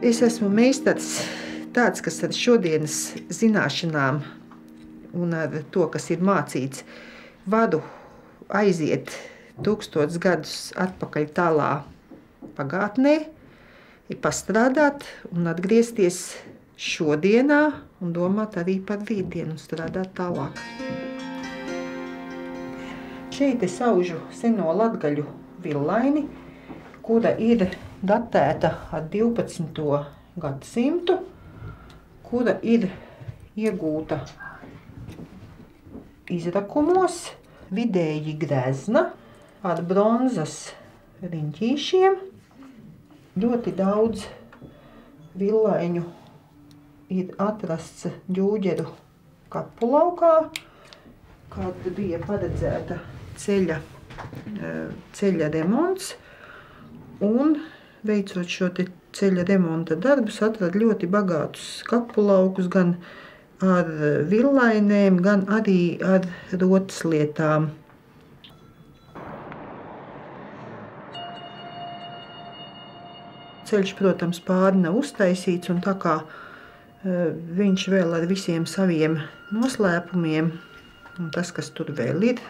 Es esmu meistars tāds, kas ar šodienas zināšanām un ar to, kas ir mācīts, varu aiziet 1000 gadus atpakaļ tālā pagātnē, pastrādāt un atgriezties šodienā un domāt arī par rītdienu un strādāt tālāk. Šeit es aužu seno latgaļu villaini, kura ir datēta ar 12. gadsimtu, kura ir iegūta izrakumos, vidēji grezna, ar bronzas riņķīšiem. Ļoti daudz villaiņu ir atrasts Ģūģeru kapulaukā, kad bija paredzēta ceļa remonts, un veicot šo ceļa remonta darbus, atrada ļoti bagātus kapulaukus gan ar villainēm, gan arī ar rotas lietām. Ceļš, protams, pāri nav uztaisīts, un tā kā viņš vēl ar visiem saviem noslēpumiem, un tas, kas tur vēl ir,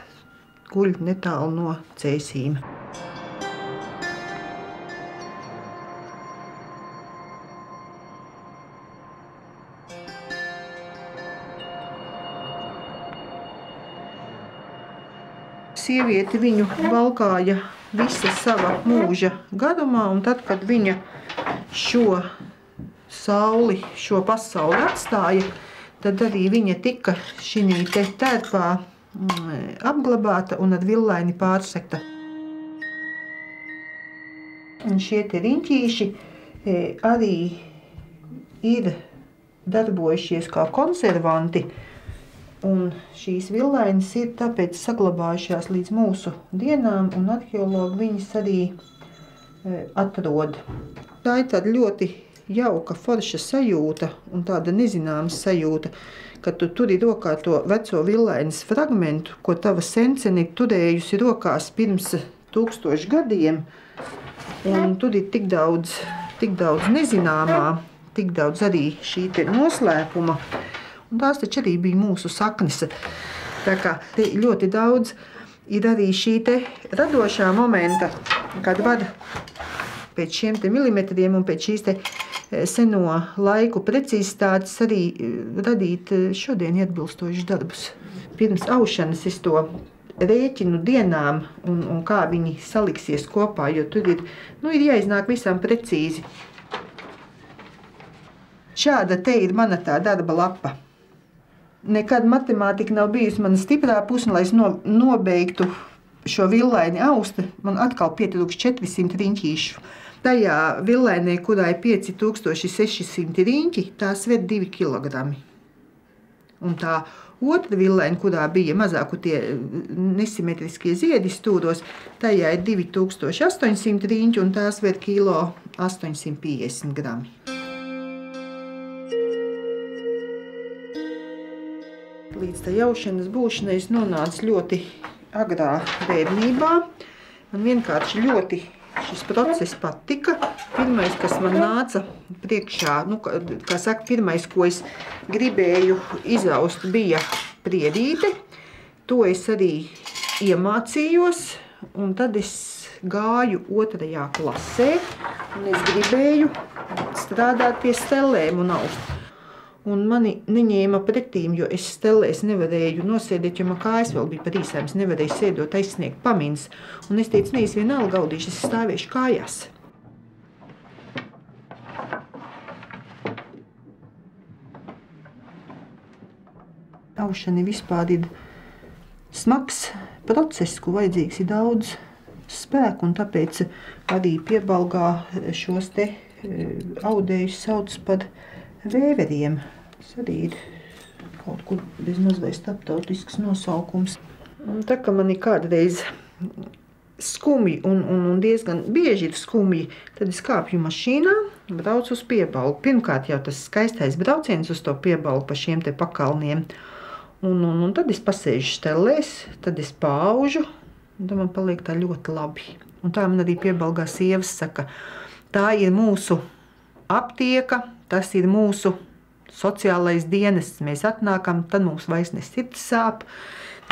guļ netālu no Cēsīm. Sieviete viņu valkāja visa sava mūža garumā, un tad, kad viņa šo pasauli atstāja, tad arī viņa tika šī tērpā apglabāta un ar villaini pārsekta. Un šie riņķīši arī ir darbojušies kā konservanti, un šīs villainas ir tāpēc saglabājušās līdz mūsu dienām, un arheologi viņas arī atrod. Tā ir tāda ļoti jauka, forša sajūta un tāda nezināma sajūta, kad tu turi rokā to veco villainas fragmentu, ko tava sencene ir turējusi rokās pirms 1000 gadiem, un tur ir tik daudz nezināmā, tik daudz arī šī noslēpuma. Un tās taču arī bija mūsu saknes. Tā kā te ļoti daudz ir arī šī radošā momenta, kad var pēc šiem milimetriem un pēc šīs seno laiku precizitātes arī radīt šodien atbilstošus darbus. Pirms aušanas es to rēķinu dienām un kā viņi saliksies kopā, jo tur ir jāiznāk visam precīzi. Šāda te ir mana tā darba lapa. Nekad matemātika nav bijusi mana stiprā puse, lai es nobeigtu šo villaini aust. Man atkal pietrūks 400 riņķīšu. Tajā villainē, kurā ir 5600 riņķi, tā sver 2 kilogrami. Un tā otra villaina, kurā bija mazāku tie nesimetriskie ziedi stūros, tajā ir 2800 riņķi, un tā sver 850 grami. Līdz tā jaušanas būšanai es nonācu ļoti agrā bērnībā. Man vienkārši ļoti šis process patika. Pirmais, kas man nāca priekšā, kā saka, pirmais, ko es gribēju izaust, bija priedīte. To es arī iemācījos, un tad es gāju 2. klasē, un es gribēju strādāt pie stellēm un aust. Un mani neņēma pretīm, jo es stellēs nevarēju nosēdēt, jo man kājas vēl bija par īsām, es nevarēju sēdot aizsniegt pamiņas. Un es teicu, es vienalga gaudīšu, es stāvēšu kājās. Aušana vispār ir smags process, ko vajadzīgs ir daudz spēku, un tāpēc arī Piebalgā šos audējus sauc par vēveriem. Tas arī ir kaut kur bezmaz vai starptautisks nosaukums. Un tā kā man ir kādreiz skumji un diezgan bieži ir skumji, tad es kāpju mašīnā un braucu uz Piebalgu. Pirmkārt jau tas skaistais brauciens uz to Piebalgu pa šiem pakalniem. Un tad es pasēžu stellēs, tad es paaužu, un tad man paliek tā ļoti labi. Un tā man arī Piebalgā sievas saka, tā ir mūsu aptieka, tas ir mūsu sociālais dienests. Mēs atnākam, tad mums vairs ne sirds sāp,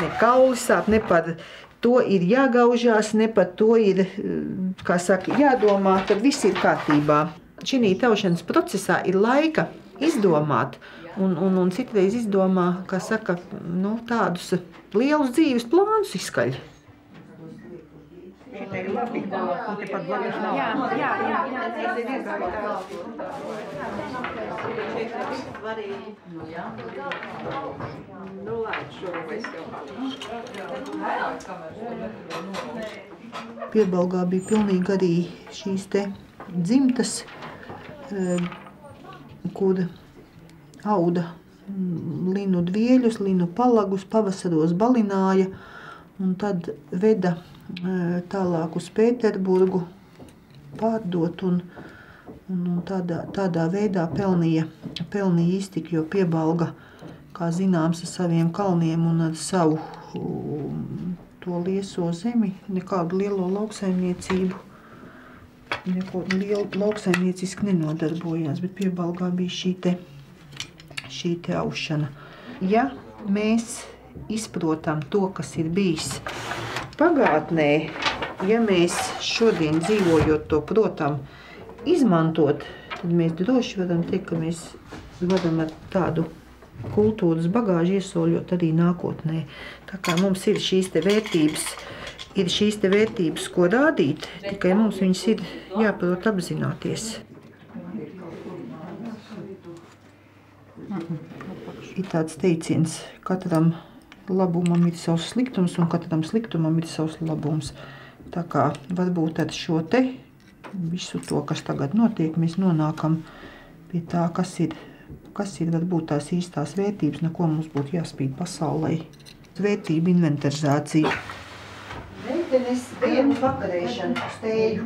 ne kauli sāp, ne par to ir jāgaužās, ne par to ir, kā saka, jādomā, tad viss ir kārtībā. Šī taušanas procesā ir laika izdomāt, un citreiz izdomā, kā saka, tādus lielus dzīves plānus izskaļ. Šitai ir labi, un tepat blakus nav. Jā. Piebalgā bija pilnīgi arī šīs te dzimtas, kur auda linu dvieļus, linu palagus, pavasaros balināja un tad veda tālāk uz Pēterburgu pārdot un tādā veidā pelnīja iztiku, jo Piebalga, kā zināms, ar saviem kalniem un ar savu to lieso zemi, nekādu lielo lauksaimniecību, neko lielu lauksaimnieciski nenodarbojās, bet Piebalgā bija šī te aušana. Ja mēs izprotam to, kas ir bijis pagātnē, ja mēs šodien dzīvojot to, protam, izmantot, tad mēs droši varam teikt, ka mēs varam ar tādu kultūras bagāžu iesoļot arī nākotnē. Tā kā mums ir šīs te vērtības, ko rādīt, tikai mums viņas ir jāprot apzināties. Ir tāds teiciens, katram labumam ir savs sliktums un katram sliktumam ir savs labums. Tā kā varbūt ar šo te visu to, kas tagad notiek, mēs nonākam pie tā, kas ir varbūt tās īstās vērtības, no ko mums būtu jāspīd pasaulē. Vērtība inventarizācija. Meitenes dienu vakarēšanu uz tēju.